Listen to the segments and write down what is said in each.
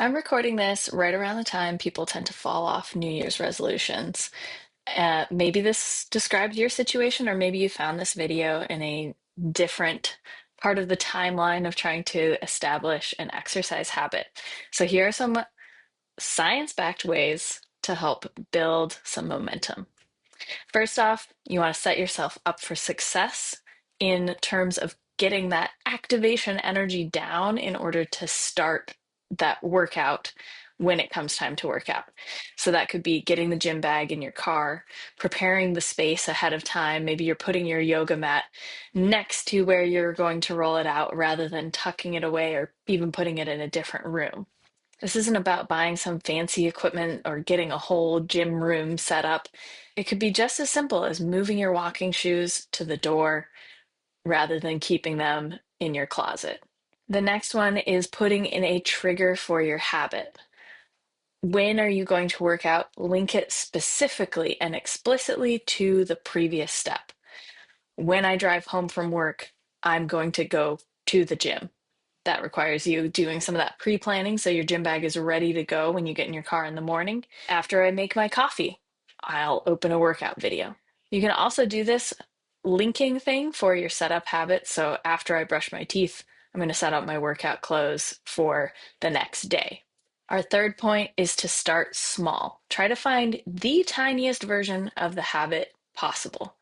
I'm recording this right around the time people tend to fall off New Year's resolutions. Maybe this describes your situation, or maybe you found this video in a different part of the timeline of trying to establish an exercise habit. So, here are some science backed ways to help build some momentum. First off, you want to set yourself up for success in terms of getting that activation energy down in order to start that workout when it comes time to work out. So that could be getting the gym bag in your car, preparing the space ahead of time. Maybe you're putting your yoga mat next to where you're going to roll it out rather than tucking it away or even putting it in a different room. This isn't about buying some fancy equipment or getting a whole gym room set up. It could be just as simple as moving your walking shoes to the door rather than keeping them in your closet. The next one is putting in a trigger for your habit. When are you going to work out? Link it specifically and explicitly to the previous step. When I drive home from work, I'm going to go to the gym. That requires you doing some of that pre-planning so your gym bag is ready to go when you get in your car in the morning. After I make my coffee, I'll open a workout video. You can also do this linking thing for your setup habit. So after I brush my teeth, I'm going to set up my workout clothes for the next day. Our third point is to start small. Try to find the tiniest version of the habit possible.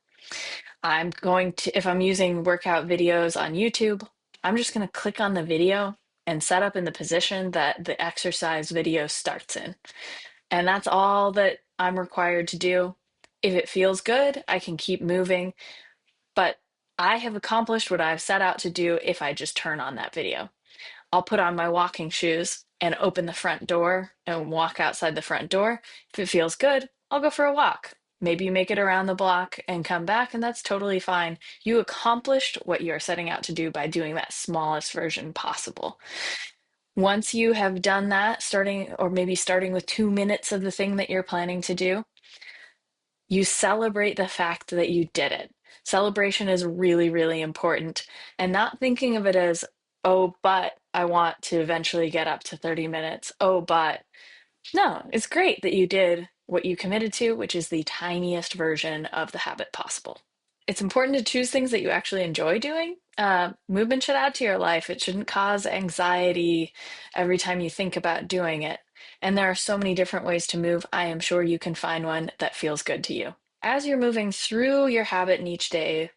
If I'm using workout videos on YouTube, I'm just going to click on the video and set up in the position that the exercise video starts in. And that's all that I'm required to do. If it feels good, I can keep moving, but I have accomplished what I've set out to do if I just turn on that video. I'll put on my walking shoes and open the front door and walk outside the front door. If it feels good, I'll go for a walk. Maybe you make it around the block and come back, and that's totally fine. You accomplished what you're setting out to do by doing that smallest version possible. Once you have done that, starting with 2 minutes of the thing that you're planning to do, you celebrate the fact that you did it. Celebration is really, really important. And not thinking of it as, oh, but I want to eventually get up to 30 minutes. Oh, but no, it's great that you did what you committed to, which is the tiniest version of the habit possible. It's important to choose things that you actually enjoy doing. Movement should add to your life. It shouldn't cause anxiety every time you think about doing it. And there are so many different ways to move. I am sure you can find one that feels good to you. As you're moving through your habit in each day,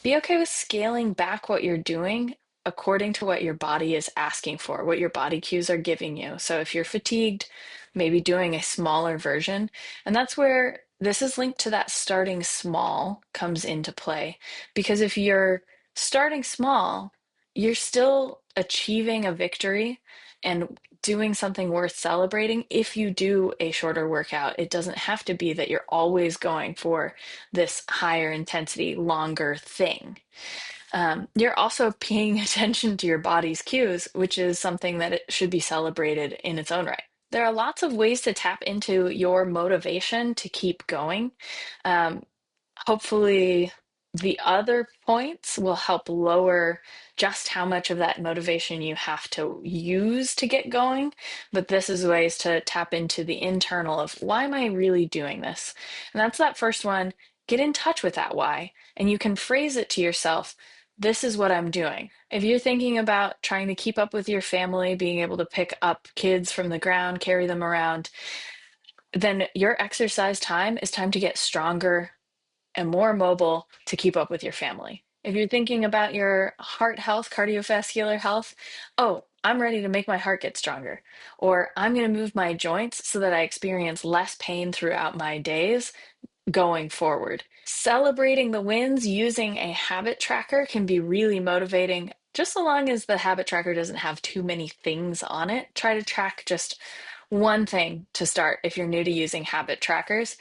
be okay with scaling back what you're doing according to what your body is asking for, what your body cues are giving you. So if you're fatigued, maybe doing a smaller version. And that's where this is linked to that starting small comes into play. Because if you're starting small, you're still achieving a victory and doing something worth celebrating if you do a shorter workout. It doesn't have to be that you're always going for this higher intensity, longer thing. You're also paying attention to your body's cues, which is something that it should be celebrated in its own right. There are lots of ways to tap into your motivation to keep going. Um, Hopefully, the other points will help lower just how much of that motivation you have to use to get going. But this is ways to tap into the internal of why am I really doing this? And that's that first one. Get in touch with that why. And you can phrase it to yourself, this is what I'm doing. If you're thinking about trying to keep up with your family, being able to pick up kids from the ground, carry them around, then your exercise time is time to get stronger and more mobile to keep up with your family. If you're thinking about your heart health, cardiovascular health, oh, I'm ready to make my heart get stronger. Or I'm going to move my joints so that I experience less pain throughout my days going forward. Celebrating the wins using a habit tracker can be really motivating. Just so long as the habit tracker doesn't have too many things on it, try to track just one thing to start if you're new to using habit trackers.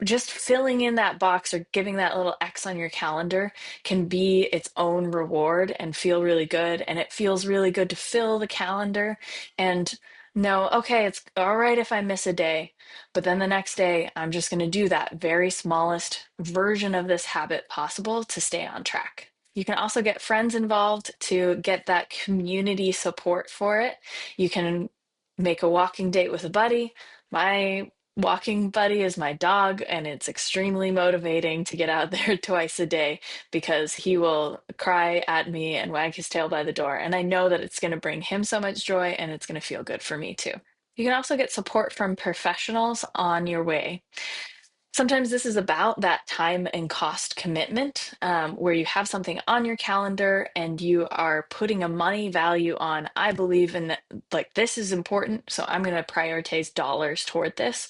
Just filling in that box or giving that little X on your calendar can be its own reward and feel really good. And it feels really good to fill the calendar and know, okay, it's all right if I miss a day, but then the next day, I'm just going to do that very smallest version of this habit possible to stay on track. You can also get friends involved to get that community support for it. You can make a walking date with a buddy. My walking buddy is my dog, and it's extremely motivating to get out there twice a day because he will cry at me and wag his tail by the door. And I know that it's going to bring him so much joy and it's going to feel good for me too. You can also get support from professionals on your way. Sometimes this is about that time and cost commitment, where you have something on your calendar and you are putting a money value on, I believe in like this is important, so I'm going to prioritize dollars toward this.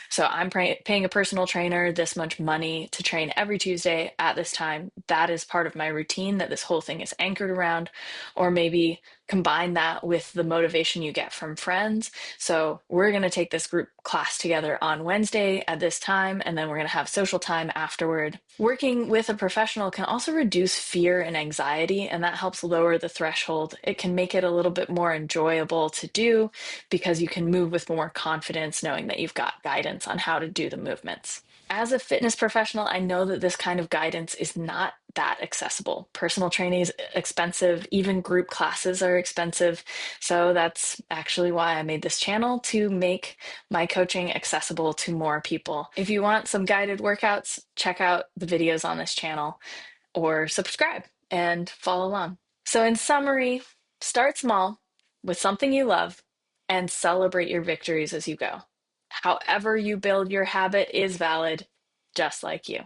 So I'm paying a personal trainer this much money to train every Tuesday at this time. That is part of my routine that this whole thing is anchored around. Or maybe combine that with the motivation you get from friends. So we're going to take this group class together on Wednesday at this time, and then we're going to have social time afterward. Working with a professional can also reduce fear and anxiety, and that helps lower the threshold. It can make it a little bit more enjoyable to do because you can move with more confidence knowing that you've got guidance on how to do the movements. As a fitness professional, I know that this kind of guidance is not that accessible. Personal training is expensive, even group classes are expensive. So that's actually why I made this channel, to make my coaching accessible to more people. If you want some guided workouts, check out the videos on this channel or subscribe and follow along. So, in summary, start small with something you love and celebrate your victories as you go. However, you build your habit is valid, just like you.